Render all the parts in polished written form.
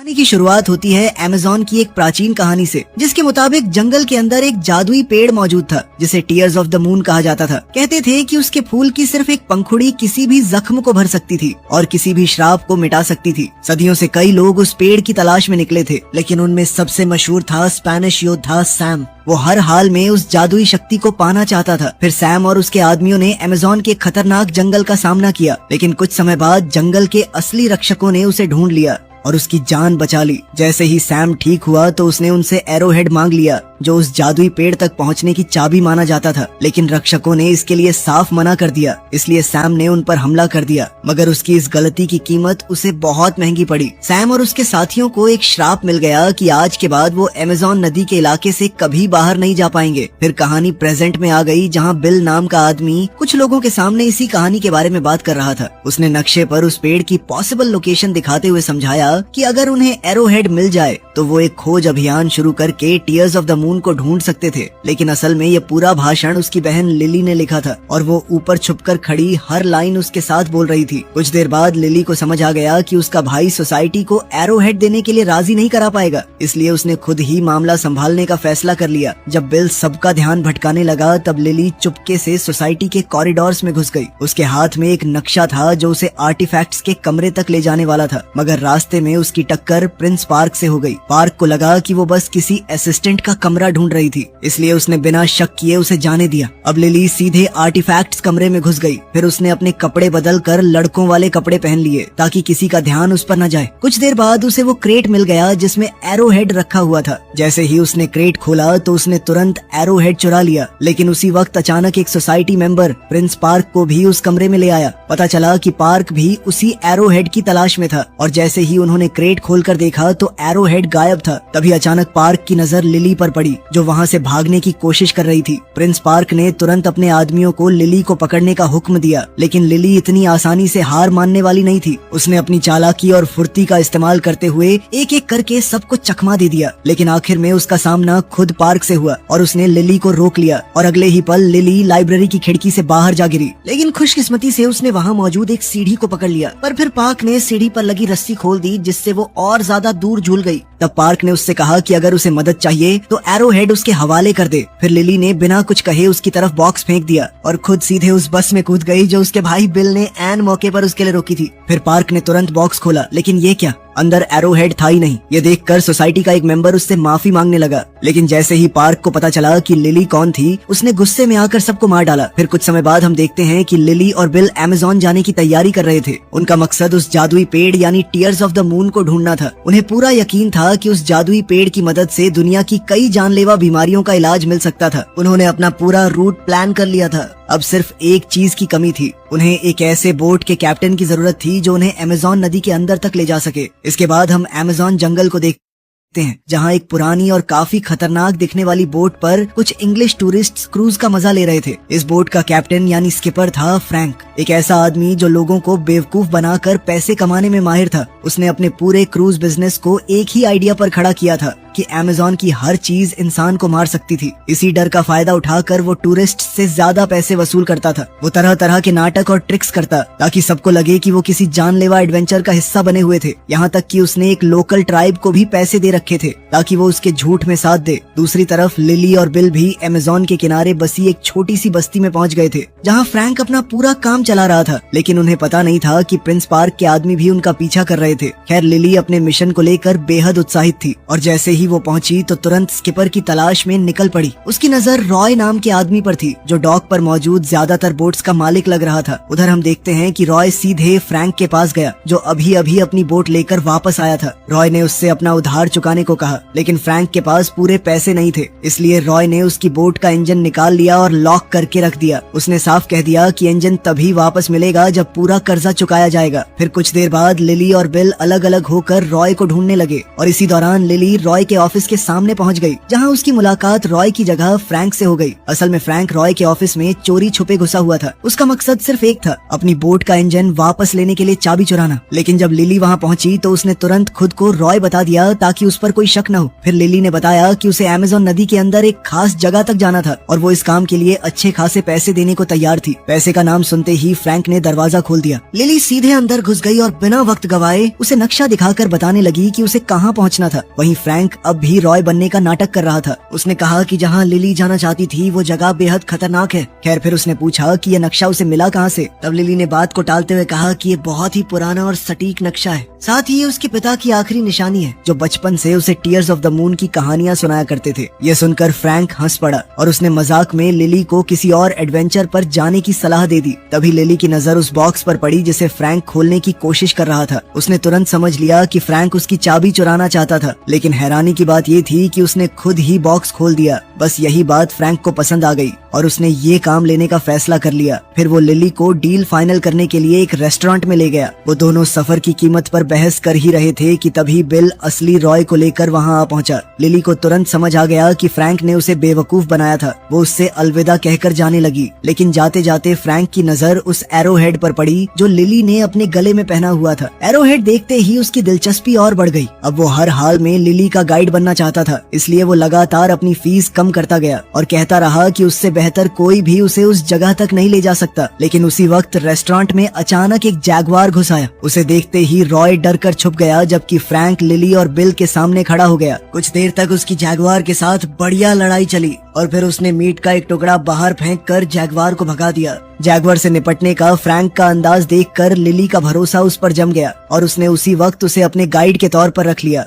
कहानी की शुरुआत होती है अमेज़न की एक प्राचीन कहानी से, जिसके मुताबिक जंगल के अंदर एक जादुई पेड़ मौजूद था जिसे टीयर्स ऑफ द मून कहा जाता था। कहते थे कि उसके फूल की सिर्फ एक पंखुड़ी किसी भी जख्म को भर सकती थी और किसी भी श्राप को मिटा सकती थी। सदियों से कई लोग उस पेड़ की तलाश में निकले थे, लेकिन उनमें सबसे मशहूर था स्पेनिश योद्धा सैम। वो हर हाल में उस जादुई शक्ति को पाना चाहता था। फिर सैम और उसके आदमियों ने अमेज़न के खतरनाक जंगल का सामना किया, लेकिन कुछ समय बाद जंगल के असली रक्षकों ने उसे ढूंढ लिया और उसकी जान बचा ली। जैसे ही सैम ठीक हुआ तो उसने उनसे एरोहेड मांग लिया, जो उस जादुई पेड़ तक पहुंचने की चाबी माना जाता था। लेकिन रक्षकों ने इसके लिए साफ मना कर दिया, इसलिए सैम ने उन पर हमला कर दिया। मगर उसकी इस गलती की कीमत उसे बहुत महंगी पड़ी। सैम और उसके साथियों को एक श्राप मिल गया कि आज के बाद वो अमेज़न नदी के इलाके से कभी बाहर नहीं जा पाएंगे। फिर कहानी प्रेजेंट में आ गई, जहाँ बिल नाम का आदमी कुछ लोगों के सामने इसी कहानी के बारे में बात कर रहा था। उसने नक्शे पर उस पेड़ की पॉसिबल लोकेशन दिखाते हुए समझाया कि अगर उन्हें एरोहेड मिल जाए तो वो एक खोज अभियान शुरू करके टीयर्स ऑफ द मून को ढूंढ सकते थे। लेकिन असल में ये पूरा भाषण उसकी बहन लिली ने लिखा था और वो ऊपर छुपकर खड़ी हर लाइन उसके साथ बोल रही थी। कुछ देर बाद लिली को समझ आ गया कि उसका भाई सोसाइटी को एरोहेड देने के लिए राजी नहीं करा पाएगा, इसलिए उसने खुद ही मामला संभालने का फैसला कर लिया। जब बिल सबका ध्यान भटकाने लगा तब लिली चुपके से सोसाइटी के कॉरिडोर्स में घुस गई। उसके हाथ में एक नक्शा था जो उसे आर्टिफैक्ट्स के कमरे तक ले जाने वाला था, मगर रास्ते में उसकी टक्कर प्रिंस पार्क से हो गई। पार्क को लगा कि वो बस किसी असिस्टेंट का कमरा ढूंढ रही थी, इसलिए उसने बिना शक किए उसे जाने दिया। अब लिली सीधे आर्टिफैक्ट्स कमरे में घुस गई। फिर उसने अपने कपड़े बदल कर लड़कों वाले कपड़े पहन लिए ताकि किसी का ध्यान उस पर न जाए। कुछ देर बाद उसे वो क्रेट मिल गया जिसमें एरोहेड रखा हुआ था। जैसे ही उसने क्रेट खोला तो उसने तुरंत एरोहेड चुरा लिया। लेकिन उसी वक्त अचानक एक सोसाइटी मेंबर प्रिंस पार्क को भी उस कमरे में ले आया। पता चला कि पार्क भी उसी एरोहेड की तलाश में था और जैसे ही उन्होंने क्रेट खोलकर देखा तो एरोहेड गायब था। तभी अचानक पार्क की नजर लिली पर पड़ी, जो वहाँ से भागने की कोशिश कर रही थी। प्रिंस पार्क ने तुरंत अपने आदमियों को लिली को पकड़ने का हुक्म दिया, लेकिन लिली इतनी आसानी से हार मानने वाली नहीं थी। उसने अपनी चालाकी और फुर्ती का इस्तेमाल करते हुए एक एक करके सबको चकमा दे दिया। लेकिन आखिर में उसका सामना खुद पार्क से हुआ और उसने लिली को रोक लिया और अगले ही पल लिली लाइब्रेरी की खिड़की से बाहर जा गिरी। लेकिन खुशकिस्मती से उसने वहाँ मौजूद एक सीढ़ी को पकड़ लिया, पर फिर पार्क ने सीढ़ी पर लगी रस्सी खोल दी, जिससे वो और ज्यादा दूर झूल गई। तब पार्क ने उससे कहा कि अगर उसे मदद चाहिए तो एरोहेड उसके हवाले कर दे। फिर लिली ने बिना कुछ कहे उसकी तरफ बॉक्स फेंक दिया और खुद सीधे उस बस में कूद गई जो उसके भाई बिल ने ऐन मौके पर उसके लिए रोकी थी। फिर पार्क ने तुरंत बॉक्स खोला, लेकिन ये क्या, अंदर एरोहेड था ही नहीं। ये देखकर सोसाइटी का एक मेंबर उससे माफी मांगने लगा, लेकिन जैसे ही पार्क को पता चला कि लिली कौन थी, उसने गुस्से में आकर सबको मार डाला। फिर कुछ समय बाद हम देखते हैं कि लिली और बिल अमेज़न जाने की तैयारी कर रहे थे। उनका मकसद उस जादुई पेड़ यानी टीयर्स ऑफ द मून को ढूंढना था। उन्हें पूरा यकीन था कि उस जादुई पेड़ की मदद से दुनिया की कई जानलेवा बीमारियों का इलाज मिल सकता था। उन्होंने अपना पूरा रूट प्लान कर लिया था। अब सिर्फ एक चीज की कमी थी, उन्हें एक ऐसे बोट के कैप्टन की जरूरत थी जो उन्हें अमेज़न नदी के अंदर तक ले जा सके। इसके बाद हम अमेज़न जंगल को देखते हैं, जहाँ एक पुरानी और काफी खतरनाक दिखने वाली बोट पर कुछ इंग्लिश टूरिस्ट क्रूज का मजा ले रहे थे। इस बोट का कैप्टन यानी स्किपर था फ्रैंक, एक ऐसा आदमी जो लोगों को बेवकूफ बनाकर पैसे कमाने में माहिर था। उसने अपने पूरे क्रूज बिजनेस को एक ही आइडिया पर खड़ा किया था कि अमेज़न की हर चीज इंसान को मार सकती थी। इसी डर का फायदा उठाकर वो टूरिस्ट से ज्यादा पैसे वसूल करता था। वो तरह तरह के नाटक और ट्रिक्स करता ताकि सबको लगे कि वो किसी जानलेवा एडवेंचर का हिस्सा बने हुए थे। यहाँ तक कि उसने एक लोकल ट्राइब को भी पैसे दे रखे थे ताकि वो उसके झूठ में साथ दे। दूसरी तरफ लिली और बिल भी अमेज़न के किनारे बसी एक छोटी सी बस्ती में पहुंच गए थे, जहाँ फ्रैंक अपना पूरा काम चला रहा था। लेकिन उन्हें पता नहीं था कि प्रिंस पार्क के आदमी भी उनका पीछा कर रहे थे। खैर, लिली अपने मिशन को लेकर बेहद उत्साहित थी और जैसे ही वो पहुंची तो तुरंत स्किपर की तलाश में निकल पड़ी। उसकी नजर रॉय नाम के आदमी पर थी, जो डॉक पर मौजूद ज्यादातर बोट्स का मालिक लग रहा था। उधर हम देखते हैं कि रॉय सीधे फ्रैंक के पास गया, जो अभी अभी अपनी बोट लेकर वापस आया था। रॉय ने उससे अपना उधार चुकाने को कहा, लेकिन फ्रैंक के पास पूरे पैसे नहीं थे, इसलिए रॉय ने उसकी बोट का इंजन निकाल लिया और लॉक करके रख दिया। उसने साफ कह दिया कि इंजन तभी वापस मिलेगा जब पूरा कर्जा चुकाया जाएगा। फिर कुछ देर बाद लिली और बिल अलग अलग होकर रॉय को ढूंढने लगे और इसी दौरान लिली रॉय के ऑफिस के सामने पहुंच गई, जहां उसकी मुलाकात रॉय की जगह फ्रैंक से हो गई। असल में फ्रैंक रॉय के ऑफिस में चोरी छुपे घुसा हुआ था। उसका मकसद सिर्फ एक था, अपनी बोट का इंजन वापस लेने के लिए चाबी चुराना। लेकिन जब लिली वहां पहुंची तो उसने तुरंत खुद को रॉय बता दिया ताकि उस पर कोई शक न हो। फिर लिली ने बताया कि उसे अमेज़न नदी के अंदर एक खास जगह तक जाना था और वो इस काम के लिए अच्छे खासे पैसे देने को तैयार थी। पैसे का नाम सुनते ही फ्रैंक ने दरवाजा खोल दिया। लिली सीधे अंदर घुस गई और बिना वक्त गवाए उसे नक्शा दिखाकर बताने लगी कि उसे कहाँ पहुँचना था। वहीं फ्रैंक अब भी रॉय बनने का नाटक कर रहा था। उसने कहा कि जहाँ लिली जाना चाहती थी वो जगह बेहद खतरनाक है। खैर फिर उसने पूछा कि यह नक्शा उसे मिला कहाँ से। तब लिली ने बात को टालते हुए कहा कि ये बहुत ही पुराना और सटीक नक्शा है, साथ ही ये उसके पिता की आखिरी निशानी है जो बचपन से उसे टीयर्स ऑफ द मून की कहानियां सुनाया करते थे। ये सुनकर फ्रैंक हंस पड़ा और उसने मजाक में लिली को किसी और एडवेंचर पर जाने की सलाह दे दी। तभी लिली की नजर उस बॉक्स पर पड़ी जिसे फ्रैंक खोलने की कोशिश कर रहा था। उसने तुरंत समझ लिया कि फ्रैंक उसकी चाबी चुराना चाहता था, लेकिन हैरानी की बात ये थी कि उसने खुद ही बॉक्स खोल दिया। बस यही बात फ्रैंक को पसंद आ गई और उसने ये काम लेने का फैसला कर लिया। फिर वो लिली को डील फाइनल करने के लिए एक रेस्टोरेंट में ले गया। वो दोनों सफर की कीमत पर बहस कर ही रहे थे कि तभी बिल असली रॉय को लेकर वहां आ पहुंचा। लिली को तुरंत समझ आ गया कि फ्रैंक ने उसे बेवकूफ बनाया था। वो उससे अलविदा कहकर जाने लगी, लेकिन जाते जाते फ्रैंक की नजर उस एरोहेड पर पड़ी जो लिली ने अपने गले में पहना हुआ था। एरोहेड देखते ही उसकी दिलचस्पी और बढ़ गई। अब वो हर हाल में लिली का गाइड बनना चाहता था, इसलिए वो लगातार अपनी फीस कम करता गया और कहता रहा कि उससे बेहतर कोई भी उसे उस जगह तक नहीं ले जा सकता। लेकिन उसी वक्त रेस्टोरेंट में अचानक एक जैगवार घुस आया। उसे देखते ही रॉय डर कर छुप गया, जबकि फ्रैंक लिली और बिल के सामने खड़ा हो गया। कुछ देर तक उसकी जैगवार के साथ बढ़िया लड़ाई चली और फिर उसने मीट का एक टुकड़ा बाहर फेंक कर जैगवार को भगा दिया। जैगवार से निपटने का फ्रैंक का अंदाज देखकर लिली का भरोसा उस पर जम गया और उसने उसी वक्त उसे अपने गाइड के तौर पर रख लिया।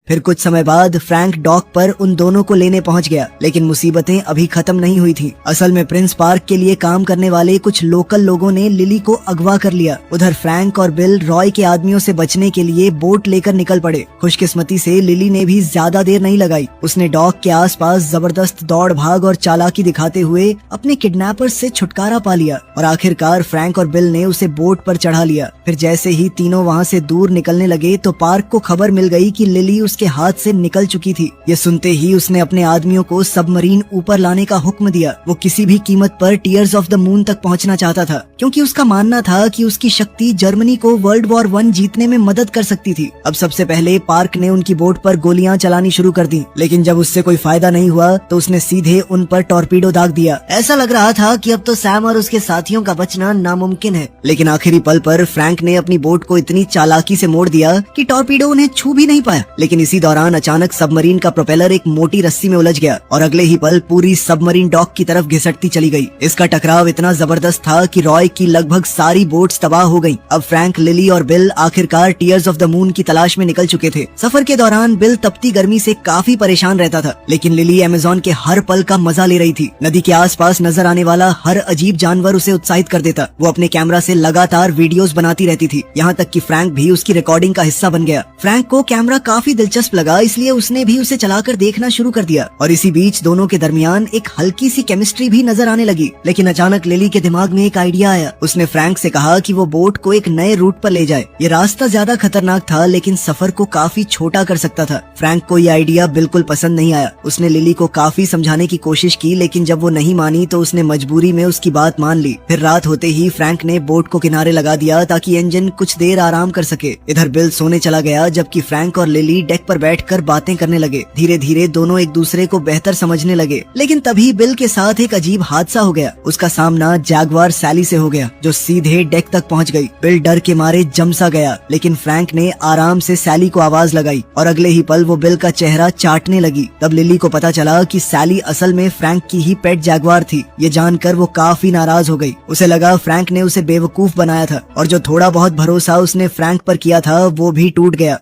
फिर कुछ समय बाद फ्रैंक डॉक पर उन दोनों को लेने पहुंच गया, लेकिन मुसीबतें अभी खत्म नहीं हुई थी। असल में प्रिंस पार्क के लिए काम करने वाले कुछ लोकल लोगों ने लिली को अगवा कर लिया। उधर फ्रैंक और बिल रॉय के आदमियों से बचने के लिए बोट लेकर निकल पड़े। खुशकिस्मती से लिली ने भी ज्यादा देर नहीं लगाई। उसने डॉक के आसपास जबरदस्त दौड़ भाग और चालाकी दिखाते हुए अपने किडनैपर्स से छुटकारा पा लिया और आखिरकार फ्रैंक और बिल ने उसे बोट पर चढ़ा लिया। फिर जैसे ही तीनों वहाँ से दूर निकलने लगे तो पार्क को खबर मिल गई कि लिली उसके हाथ से निकल चुकी थी। ये सुनते ही उसने अपने आदमियों को सबमरीन ऊपर लाने का हुक्म दिया। वो किसी भी कीमत पर टीयर्स ऑफ द मून तक पहुंचना चाहता था, क्योंकि उसका मानना था कि उसकी शक्ति जर्मनी को वर्ल्ड वॉर 1 जीतने में मदद कर सकती थी। अब सबसे पहले पार्क ने उनकी बोट पर गोलियां चलानी शुरू कर दी, लेकिन जब उससे कोई फायदा नहीं हुआ तो उसने सीधे उन पर टॉर्पीडो दाग दिया। ऐसा लग रहा था कि अब तो सैम और उसके साथियों का बचना नामुमकिन है, लेकिन आखिरी पल पर फ्रैंक ने अपनी बोट को इतनी चालाकी से मोड़ दिया कि टॉर्पीडो उन्हें छू भी नहीं पाया। लेकिन इसी दौरान अचानक सबमरीन का प्रोपेलर एक मोटी रस्सी में उलझ गया और अगले ही पल पूरी सबमरीन डॉक की तरफ घिसटती चली गई। इसका टकराव इतना जबरदस्त था कि रॉय की लगभग सारी बोट्स तबाह हो गईं। अब फ्रैंक, लिली और बिल आखिरकार टीयर्स ऑफ द मून की तलाश में निकल चुके थे। सफर के दौरान बिल तपती गर्मी से काफी परेशान रहता था, लेकिन लिली अमेज़न के हर पल का मजा ले रही थी। नदी के आसपास नजर आने वाला हर अजीब जानवर उसे उत्साहित कर देता। वो अपने कैमरा से लगातार वीडियोस बनाती रहती थी, यहाँ तक कि फ्रैंक भी उसकी रिकॉर्डिंग का हिस्सा बन गया। फ्रैंक को कैमरा काफी दिलचस्प लगा, इसलिए उसने भी उसे चलाकर देखना शुरू कर दिया और इसी बीच दोनों के दरमियान एक हल्की सी केमिस्ट्री भी नजर आने लगी। लेकिन अचानक लिली के दिमाग में एक आइडिया आया। उसने फ्रैंक से कहा कि वो बोट को एक नए रूट पर ले जाए। ये रास्ता ज्यादा खतरनाक था, लेकिन सफर को काफी छोटा कर सकता था। फ्रैंक को ये आइडिया बिल्कुल पसंद नहीं आया। उसने लिली को काफी समझाने की कोशिश की, लेकिन जब वो नहीं मानी तो उसने मजबूरी में उसकी बात मान ली। फिर रात होते ही फ्रैंक ने बोट को किनारे लगा दिया ताकि इंजन कुछ देर आराम कर सके। इधर बिल सोने चला गया, जबकि फ्रैंक और लिली डेक पर बैठकर बातें करने लगे। धीरे धीरे दोनों एक दूसरे को बेहतर समझने लगे, लेकिन तभी बिल के साथ एक अजीब हादसा हो गया। उसका सामना जैगवार सैली से हो गया, जो सीधे डेक तक पहुंच गई। बिल डर के मारे जम सा गया, लेकिन फ्रैंक ने आराम से सैली को आवाज लगाई और अगले ही पल वो बिल का चेहरा चाटने लगी। तब लिली को पता चला कि सैली असल में फ्रैंक की ही पेट जैगवार थी। ये जानकर वो काफी नाराज हो गई। उसे लगा फ्रैंक ने उसे बेवकूफ बनाया था और जो थोड़ा बहुत भरोसा उसने फ्रैंक पर किया था वो भी टूट गया।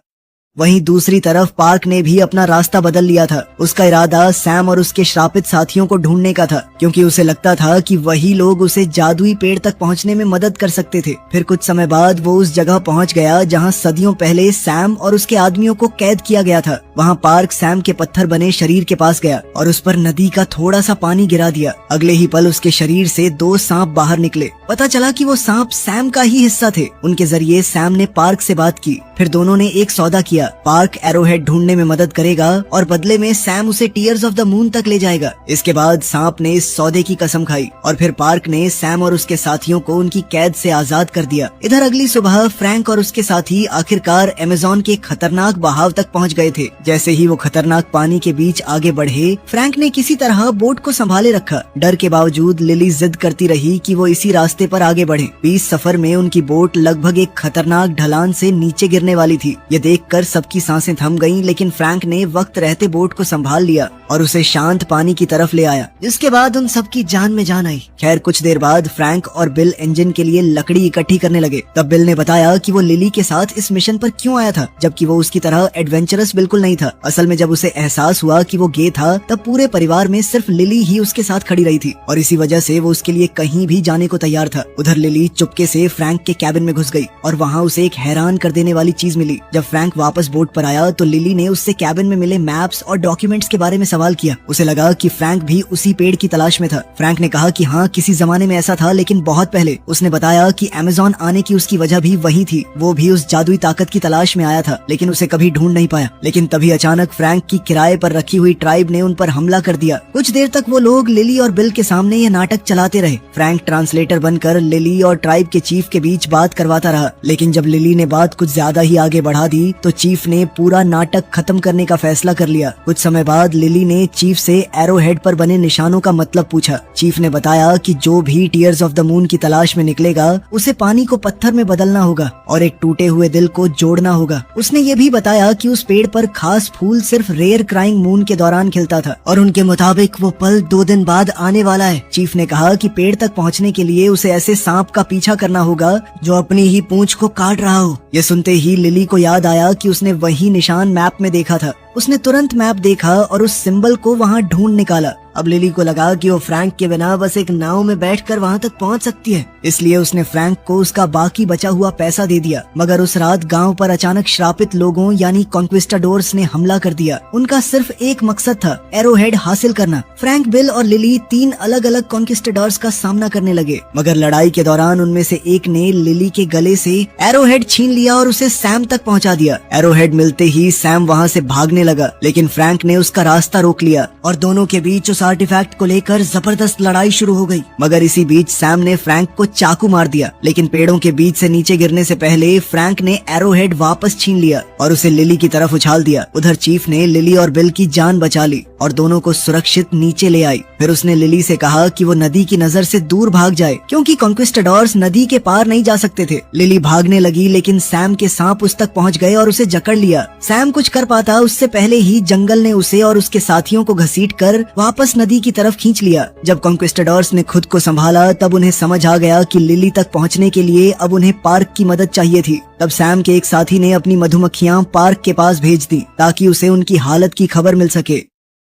वहीं दूसरी तरफ पार्क ने भी अपना रास्ता बदल लिया था। उसका इरादा सैम और उसके श्रापित साथियों को ढूंढने का था, क्योंकि उसे लगता था कि वही लोग उसे जादुई पेड़ तक पहुंचने में मदद कर सकते थे। फिर कुछ समय बाद वो उस जगह पहुंच गया जहां सदियों पहले सैम और उसके आदमियों को कैद किया गया था। वहां पार्क सैम के पत्थर बने शरीर के पास गया और उस पर नदी का थोड़ा सा पानी गिरा दिया। अगले ही पल उसके शरीर से 2 सांप बाहर निकले। पता चला कि वो सांप सैम का ही हिस्सा थे। उनके जरिए सैम ने पार्क से बात की। फिर दोनों ने एक सौदा किया। दिया, पार्क एरोहेड ढूंढने में मदद करेगा और बदले में सैम उसे टीयर्स ऑफ द मून तक ले जाएगा। इसके बाद सांप ने इस सौदे की कसम खाई और फिर पार्क ने सैम और उसके साथियों को उनकी कैद से आजाद कर दिया। इधर अगली सुबह फ्रैंक और उसके साथी आखिरकार अमेज़न के खतरनाक बहाव तक पहुंच गए थे। जैसे ही वो खतरनाक पानी के बीच आगे बढ़े, फ्रैंक ने किसी तरह बोट को संभाले रखा। डर के बावजूद लिली जिद करती रही कि वो इसी रास्ते पर आगे बढ़े। 20 सफर में उनकी बोट लगभग एक खतरनाक ढलान से नीचे गिरने वाली थी। ये देखकर सबकी सांसें थम गईं, लेकिन फ्रैंक ने वक्त रहते बोट को संभाल लिया और उसे शांत पानी की तरफ ले आया, जिसके बाद उन सबकी जान में जान आई। खैर कुछ देर बाद फ्रैंक और बिल इंजन के लिए लकड़ी इकट्ठी करने लगे। तब बिल ने बताया कि वो लिली के साथ इस मिशन पर क्यों आया था, जबकि वो उसकी तरह एडवेंचरस बिल्कुल नहीं था। असल में जब उसे एहसास हुआ कि वो गे था, तब पूरे परिवार में सिर्फ लिली ही उसके साथ खड़ी रही थी और इसी वजह से वो उसके लिए कहीं भी जाने को तैयार था। उधर लिली चुपके से फ्रैंक के कैबिन में घुस गई और वहाँ उसे एक हैरान कर देने वाली चीज मिली। जब फ्रैंक वापस बोट पर आया तो लिली ने उससे कैबिन में मिले मैप्स और डॉक्यूमेंट्स के बारे में सवाल किया। उसे लगा कि फ्रैंक भी उसी पेड़ की तलाश में था। फ्रैंक ने कहा कि हाँ, किसी जमाने में ऐसा था, लेकिन बहुत पहले। उसने बताया कि अमेज़न आने की उसकी वजह भी वही थी। वो भी उस जादुई ताकत की तलाश में आया था, लेकिन उसे कभी ढूंढ नहीं पाया। लेकिन तभी अचानक फ्रैंक की किराए पर रखी हुई ट्राइब ने उन पर हमला कर दिया। कुछ देर तक वो लोग लिली और बिल के सामने ये नाटक चलाते रहे। फ्रैंक ट्रांसलेटर बनकर लिली और ट्राइब के चीफ के बीच बात करवाता रहा, लेकिन जब लिली ने बात कुछ ज्यादा ही आगे बढ़ा दी तो चीफ ने पूरा नाटक खत्म करने का फैसला कर लिया। कुछ समय बाद लिली ने चीफ से एरोहेड पर बने निशानों का मतलब पूछा। चीफ ने बताया कि जो भी टीयर्स ऑफ द मून की तलाश में निकलेगा, उसे पानी को पत्थर में बदलना होगा और एक टूटे हुए दिल को जोड़ना होगा। उसने ये भी बताया कि उस पेड़ पर खास फूल सिर्फ रेयर क्राइंग मून के दौरान खिलता था और उनके मुताबिक वो पल 2 दिन बाद आने वाला है। चीफ ने कहा कि पेड़ तक पहुंचने के लिए उसे ऐसे सांप का पीछा करना होगा जो अपनी ही पूंछ को काट रहा हो। ये सुनते ही लिली को याद आया कि उसने वही निशान मैप में देखा था। उसने तुरंत मैप देखा और उस सिंबल को वहाँ ढूंढ निकाला। अब लिली को लगा कि वो फ्रैंक के बिना बस एक नाव में बैठकर वहाँ तक पहुँच सकती है, इसलिए उसने फ्रैंक को उसका बाकी बचा हुआ पैसा दे दिया। मगर उस रात गांव पर अचानक श्रापित लोगों यानी कॉन्क्विस्टाडोर्स ने हमला कर दिया। उनका सिर्फ एक मकसद था, एरोहेड हासिल करना। फ्रैंक, बिल और लिली 3 अलग अलग कॉन्क्विस्टाडोर्स का सामना करने लगे, मगर लड़ाई के दौरान उनमें से एक ने लिली के गले से एरोहेड छीन लिया और उसे सैम तक पहुँचा दिया। एरोहेड मिलते ही सैम वहाँ से भागने लगा, लेकिन फ्रैंक ने उसका रास्ता रोक लिया और दोनों के बीच उस आर्टिफैक्ट को लेकर जबरदस्त लड़ाई शुरू हो गई। मगर इसी बीच सैम ने फ्रैंक को चाकू मार दिया, लेकिन पेड़ों के बीच से नीचे गिरने से पहले फ्रैंक ने एरोहेड वापस छीन लिया और उसे लिली की तरफ उछाल दिया। उधर चीफ ने लिली और बिल की जान बचा ली और दोनों को सुरक्षित नीचे ले आई। फिर उसने लिली से कहा कि वो नदी की नजर से दूर भाग जाए, क्योंकि कॉन्क्विस्टाडोर्स नदी के पार नहीं जा सकते थे। लिली भागने लगी, लेकिन सैम के सांप उस तक पहुंच गए और उसे जकड़ लिया। सैम कुछ कर पाता उससे पहले ही जंगल ने उसे और उसके साथियों को घसीटकर वापस नदी की तरफ खींच लिया। जब कॉन्क्विस्टाडोर्स ने खुद को संभाला तब उन्हें समझ आ गया कि लिली तक पहुंचने के लिए अब उन्हें पार्क की मदद चाहिए थी। तब सैम के एक साथी ने अपनी मधुमक्खियां पार्क के पास भेज दी ताकि उसे उनकी हालत की खबर मिल सके।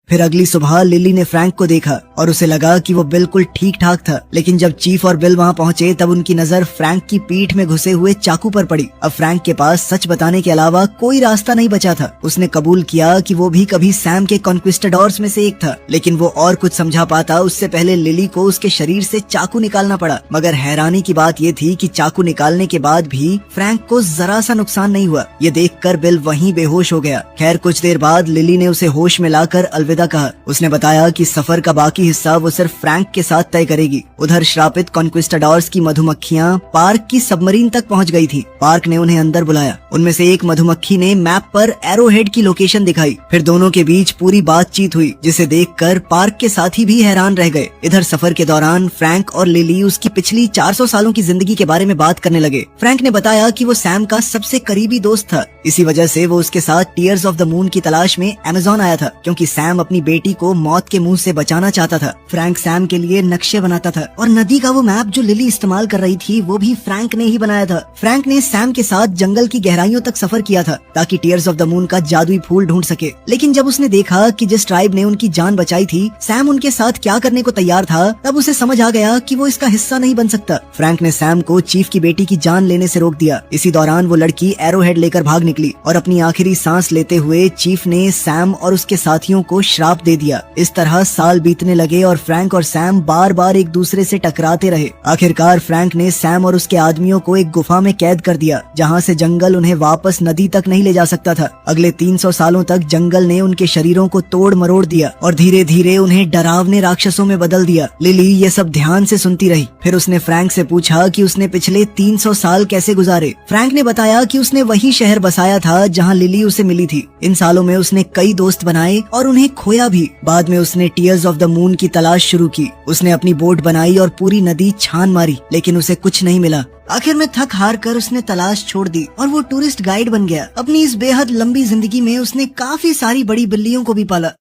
फिर अगली सुबह लिली ने फ्रैंक को देखा और उसे लगा कि वो बिल्कुल ठीक ठाक था, लेकिन जब चीफ और बिल वहाँ पहुँचे तब उनकी नजर फ्रैंक की पीठ में घुसे हुए चाकू पर पड़ी। अब फ्रैंक के पास सच बताने के अलावा कोई रास्ता नहीं बचा था। उसने कबूल किया कि वो भी कभी सैम के कॉन्क्विस्टाडोर्स में से एक था, लेकिन वो और कुछ समझा पाता उससे पहले लिली को उसके शरीर से चाकू निकालना पड़ा। मगर हैरानी की बात ये थी कि चाकू निकालने के बाद भी फ्रैंक को जरा सा नुकसान नहीं हुआ। ये देखकर बिल वहीं बेहोश हो गया। खैर कुछ देर बाद लिली ने उसे होश में लाकर अलविदा कहा। उसने बताया कि सफर का बाकी हिस्सा वो सिर्फ फ्रैंक के साथ तय करेगी। उधर श्रापित कॉन्क्विस्टाडोर्स की मधुमक्खियां पार्क की सबमरीन तक पहुंच गई थी। पार्क ने उन्हें अंदर बुलाया। उनमें से एक मधुमक्खी ने मैप पर एरोहेड की लोकेशन दिखाई। फिर दोनों के बीच पूरी बातचीत हुई, जिसे देखकर पार्क के साथी भी हैरान रह गए। इधर सफर के दौरान फ्रैंक और लिली उसकी पिछली 400 सालों की जिंदगी के बारे में बात करने लगे। फ्रैंक ने बताया कि वो सैम का सबसे करीबी दोस्त था, इसी वजह से वो उसके साथ टीयर्स ऑफ द मून की तलाश में अमेज़न आया था, क्योंकि सैम अपनी बेटी को मौत के मुंह से बचाना चाहता था। फ्रैंक सैम के लिए नक्शे बनाता था और नदी का वो मैप जो लिली इस्तेमाल कर रही थी वो भी फ्रैंक ने ही बनाया था। फ्रैंक ने सैम के साथ जंगल की गहराइयों तक सफर किया था ताकि टीयर्स ऑफ द मून का जादुई फूल ढूंढ सके। लेकिन जब उसने देखा कि जिस ट्राइब ने उनकी जान बचाई थी सैम उनके साथ क्या करने को तैयार था, तब उसे समझ आ गया कि वो इसका हिस्सा नहीं बन सकता। फ्रैंक ने सैम को चीफ की बेटी की जान लेने से रोक दिया। इसी दौरान वो लड़की एरोहेड लेकर भाग निकली और अपनी आखिरी सांस लेते हुए चीफ ने सैम और उसके साथियों को श्राप दे दिया। इस तरह साल बीतने लगे और फ्रैंक और सैम बार बार एक दूसरे से टकराते रहे। आखिरकार फ्रैंक ने सैम और उसके आदमियों को एक गुफा में कैद कर दिया, जहाँ से जंगल उन्हें वापस नदी तक नहीं ले जा सकता था। अगले 300 सालों तक जंगल ने उनके शरीरों को तोड़ मरोड़ दिया और धीरे धीरे उन्हें डरावने राक्षसों में बदल दिया। लिली ये सब ध्यान से सुनती रही। फिर उसने फ्रैंक से पूछा कि उसने पिछले 300 साल कैसे गुजारे। फ्रैंक ने बताया कि उसने वही शहर बसाया था जहाँ लिली उसे मिली थी। इन सालों में उसने कई दोस्त बनाए और उन्हें खोया भी। बाद में उसने टीयर्स ऑफ द मून की तलाश शुरू की। उसने अपनी बोट बनाई और पूरी नदी छान मारी, लेकिन उसे कुछ नहीं मिला। आखिर में थक हार कर उसने तलाश छोड़ दी और वो टूरिस्ट गाइड बन गया। अपनी इस बेहद लंबी जिंदगी में उसने काफी सारी बड़ी बिल्लियों को भी पाला।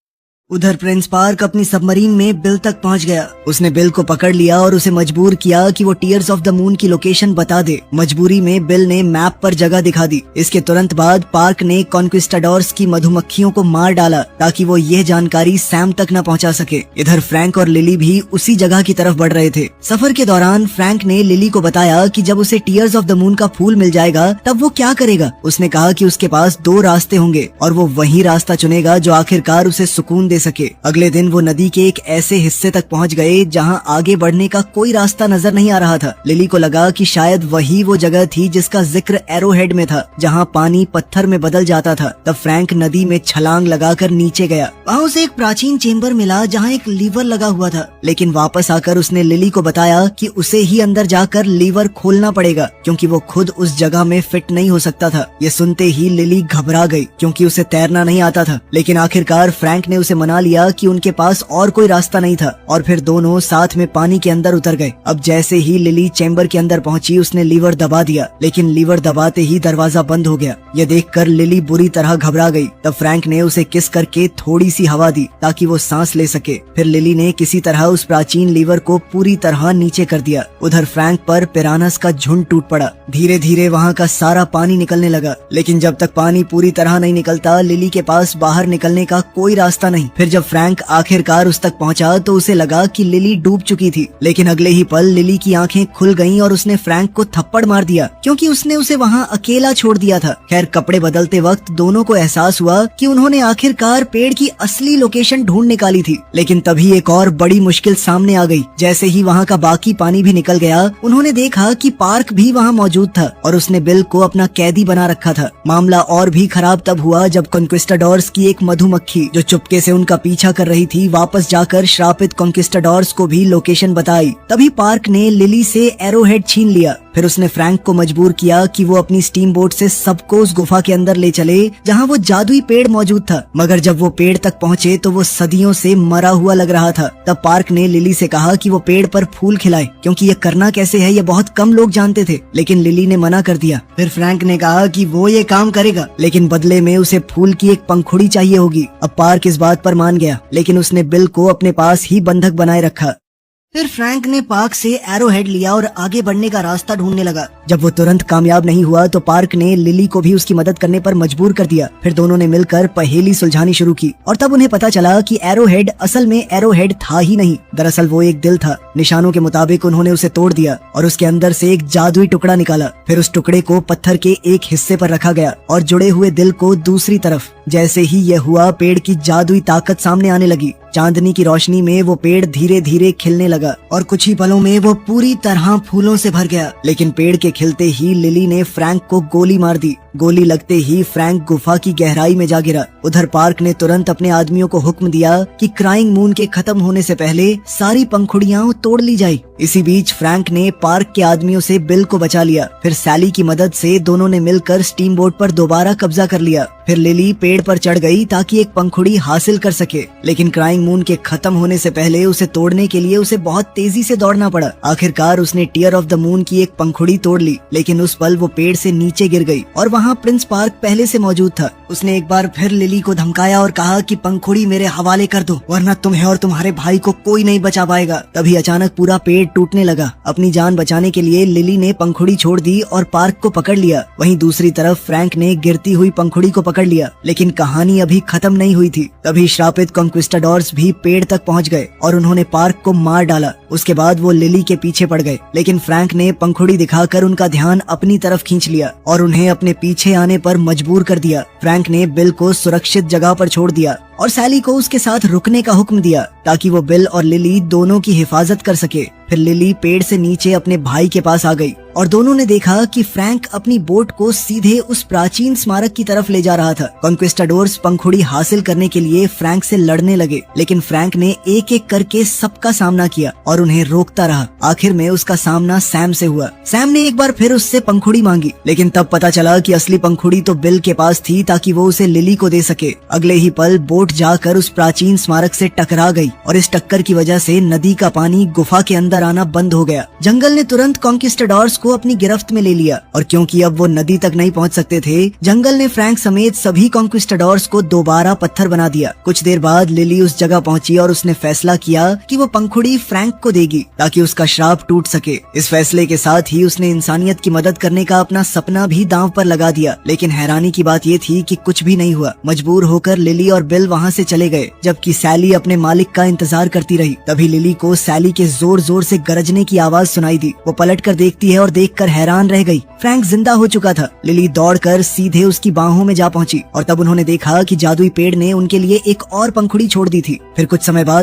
उधर प्रिंस पार्क अपनी सबमरीन में बिल तक पहुंच गया। उसने बिल को पकड़ लिया और उसे मजबूर किया कि वो टीयर्स ऑफ द मून की लोकेशन बता दे। मजबूरी में बिल ने मैप पर जगह दिखा दी। इसके तुरंत बाद पार्क ने कॉन्क्विस्टाडोर्स की मधुमक्खियों को मार डाला ताकि वो यह जानकारी सैम तक न पहुंचा सके। इधर फ्रैंक और लिली भी उसी जगह की तरफ बढ़ रहे थे। सफर के दौरान फ्रैंक ने लिली को बताया कि जब उसे टीयर्स ऑफ द मून का फूल मिल जाएगा तब वो क्या करेगा। उसने कहा कि उसके पास 2 रास्ते होंगे और वो वही रास्ता चुनेगा जो आखिरकार उसे सुकून दे सके। अगले दिन वो नदी के एक ऐसे हिस्से तक पहुंच गए जहां आगे बढ़ने का कोई रास्ता नजर नहीं आ रहा था। लिली को लगा कि शायद वही वो जगह थी जिसका जिक्र एरोहेड में था, जहां पानी पत्थर में बदल जाता था। तब फ्रैंक नदी में छलांग लगाकर नीचे गया। वहां उसे एक प्राचीन चेम्बर मिला जहां एक लीवर लगा हुआ था, लेकिन वापस आकर उसने लिली को बताया कि उसे ही अंदर जाकर लीवर खोलना पड़ेगा क्योंकि वो खुद उस जगह में फिट नहीं हो सकता था। ये सुनते ही लिली घबरा गई क्योंकि उसे तैरना नहीं आता था, लेकिन आखिरकार फ्रैंक ने उसे मना लिया कि उनके पास और कोई रास्ता नहीं था और फिर दोनों साथ में पानी के अंदर उतर गए। अब जैसे ही लिली चैम्बर के अंदर पहुंची उसने लीवर दबा दिया, लेकिन लीवर दबाते ही दरवाजा बंद हो गया। यह देखकर लिली बुरी तरह घबरा गई। तब फ्रैंक ने उसे किस करके थोड़ी सी हवा दी ताकि वो सांस ले सके। फिर लिली ने किसी तरह उस प्राचीन लीवर को पूरी तरह नीचे कर दिया। उधर फ्रैंक पर पिरानस का झुंड टूट पड़ा। धीरे धीरे वहाँ का सारा पानी निकलने लगा, लेकिन जब तक पानी पूरी तरह नहीं निकलता लिली के पास बाहर निकलने का कोई रास्ता नहीं। फिर जब फ्रैंक आखिरकार उस तक पहुंचा तो उसे लगा कि लिली डूब चुकी थी, लेकिन अगले ही पल लिली की आंखें खुल गईं और उसने फ्रैंक को थप्पड़ मार दिया क्योंकि उसने उसे वहां अकेला छोड़ दिया था। खैर कपड़े बदलते वक्त दोनों को एहसास हुआ कि उन्होंने आखिरकार पेड़ की असली लोकेशन ढूंढ निकाली थी, लेकिन तभी एक और बड़ी मुश्किल सामने आ गई। जैसे ही वहाँ का बाकी पानी भी निकल गया उन्होंने देखा कि पार्क भी वहाँ मौजूद था और उसने बिल को अपना कैदी बना रखा था। मामला और भी खराब तब हुआ जब कॉन्क्विस्टाडोर्स की एक मधुमक्खी जो चुपके से उनका पीछा कर रही थी वापस जाकर श्रापित कॉन्क्विस्टाडोर्स को भी लोकेशन बताई। तभी पार्क ने लिली से एरोहेड छीन लिया। फिर उसने फ्रैंक को मजबूर किया कि वो अपनी स्टीम बोट से सबको उस गुफा के अंदर ले चले जहां वो जादुई पेड़ मौजूद था। मगर जब वो पेड़ तक पहुंचे तो वो सदियों से मरा हुआ लग रहा था। तब पार्क ने लिली से कहा कि वो पेड़ पर फूल खिलाए क्योंकि ये करना कैसे है ये बहुत कम लोग जानते थे, लेकिन लिली ने मना कर दिया। फिर फ्रैंक ने कहा कि वो ये काम करेगा, लेकिन बदले में उसे फूल की एक पंखुड़ी चाहिए होगी। अब पार्क इस बात पर मान गया, लेकिन उसने बिल को अपने पास ही बंधक बनाए रखा। फिर फ्रैंक ने पार्क से एरोहेड लिया और आगे बढ़ने का रास्ता ढूंढने लगा। जब वो तुरंत कामयाब नहीं हुआ तो पार्क ने लिली को भी उसकी मदद करने पर मजबूर कर दिया। फिर दोनों ने मिलकर पहेली सुलझानी शुरू की और तब उन्हें पता चला कि एरोहेड असल में एरोहेड था ही नहीं, दरअसल वो एक दिल था। निशानों के मुताबिक उन्होंने उसे तोड़ दिया और उसके अंदर से एक जादुई टुकड़ा निकाला। फिर उस टुकड़े को पत्थर के एक हिस्से पर रखा गया और जुड़े हुए दिल को दूसरी तरफ। जैसे ही यह हुआ पेड़ की जादुई ताकत सामने आने लगी। चांदनी की रोशनी में वो पेड़ धीरे धीरे खिलने लगा और कुछ ही पलों में वो पूरी तरह फूलों से भर गया। लेकिन पेड़ के खिलते ही लिली ने फ्रैंक को गोली मार दी। गोली लगते ही फ्रैंक गुफा की गहराई में जा गिरा। उधर पार्क ने तुरंत अपने आदमियों को हुक्म दिया कि क्राइंग मून के खत्म होने से पहले सारी पंखुड़ियां तोड़ ली जाए। इसी बीच फ्रैंक ने पार्क के आदमियों से बिल को बचा लिया। फिर सैली की मदद से दोनों ने मिलकर स्टीम बोट पर दोबारा कब्जा कर लिया। फिर लिली पेड़ पर चढ़ गई ताकि एक पंखुड़ी हासिल कर सके, लेकिन क्राइंग मून के खत्म होने से पहले उसे तोड़ने के लिए उसे बहुत तेजी से दौड़ना पड़ा। आखिरकार उसने टीयर ऑफ द मून की एक पंखुड़ी तोड़ ली, लेकिन उस पल वो पेड़ से नीचे गिर गई और वहाँ प्रिंस पार्क पहले से मौजूद था। उसने एक बार फिर लिली को धमकाया और कहा कि पंखुड़ी मेरे हवाले कर दो वरना तुम्हें और तुम्हारे भाई को कोई नहीं बचा पाएगा। तभी अचानक पूरा पेड़ टूटने लगा। अपनी जान बचाने के लिए लिली ने पंखुड़ी छोड़ दी और पार्क को पकड़ लिया। वहीं दूसरी तरफ फ्रैंक ने गिरती हुई पंखुड़ी को पकड़ लिया, लेकिन कहानी अभी खत्म नहीं हुई थी। तभी श्रापित कॉन्क्विस्टाडोर्स भी पेड़ तक पहुंच गए और उन्होंने पार्क को मार डाला। उसके बाद वो लिली के पीछे पड़ गए, लेकिन फ्रैंक ने पंखुड़ी दिखाकर उनका ध्यान अपनी तरफ खींच लिया और उन्हें अपने पीछे आने पर मजबूर कर दिया। फ्रैंक ने बिल को सुरक्षित जगह पर छोड़ दिया और सैली को उसके साथ रुकने का हुक्म दिया ताकि वो बिल और लिली दोनों की हिफाजत कर सके। फिर लिली पेड़ से नीचे अपने भाई के पास आ गई और दोनों ने देखा कि फ्रैंक अपनी बोट को सीधे उस प्राचीन स्मारक की तरफ ले जा रहा था। कॉन्क्विस्टाडोर्स पंखुड़ी हासिल करने के लिए फ्रैंक से लड़ने लगे, लेकिन फ्रैंक ने एक एक करके सबका सामना किया और उन्हें रोकता रहा। आखिर में उसका सामना सैम से हुआ। सैम ने एक बार फिर उससे पंखुड़ी मांगी, लेकिन तब पता चला कि असली पंखुड़ी तो बिल के पास थी ताकि वो उसे लिली को दे सके। अगले ही पल बोट जाकर उस प्राचीन स्मारक से टकरा गई और इस टक्कर की वजह से नदी का पानी गुफा के अंदर आना बंद हो गया। जंगल ने तुरंत कॉन्क्विस्टाडोर्स को अपनी गिरफ्त में ले लिया और क्योंकि अब वो नदी तक नहीं पहुंच सकते थे, जंगल ने फ्रैंक समेत सभी कॉन्क्विस्टाडोर्स को दोबारा पत्थर बना दिया। कुछ देर बाद लिली उस जगह पहुंची और उसने फैसला किया कि वो पंखुड़ी फ्रैंक को देगी ताकि उसका श्राप टूट सके। इस फैसले के साथ ही उसने इंसानियत की मदद करने का अपना सपना भी दांव पर लगा दिया। लेकिन हैरानी की बात ये थी कि कुछ भी नहीं हुआ। मजबूर होकर लिली और बिल वहाँ से चले गए, जबकि सैली अपने मालिक का इंतजार करती रही। तभी लिली को सैली के जोर जोर से गरजने की आवाज सुनाई दी। वो पलट कर देखती है और देखकर हैरान रह गई। फ्रैंक जिंदा हो चुका था। लिली दौड़कर सीधे उसकी बाहों में जा पहुंची और तब उन्होंने देखा कि जादुई पेड़ ने उनके लिए एक और पंखुड़ी छोड़ दी थी। फिर कुछ समय बाद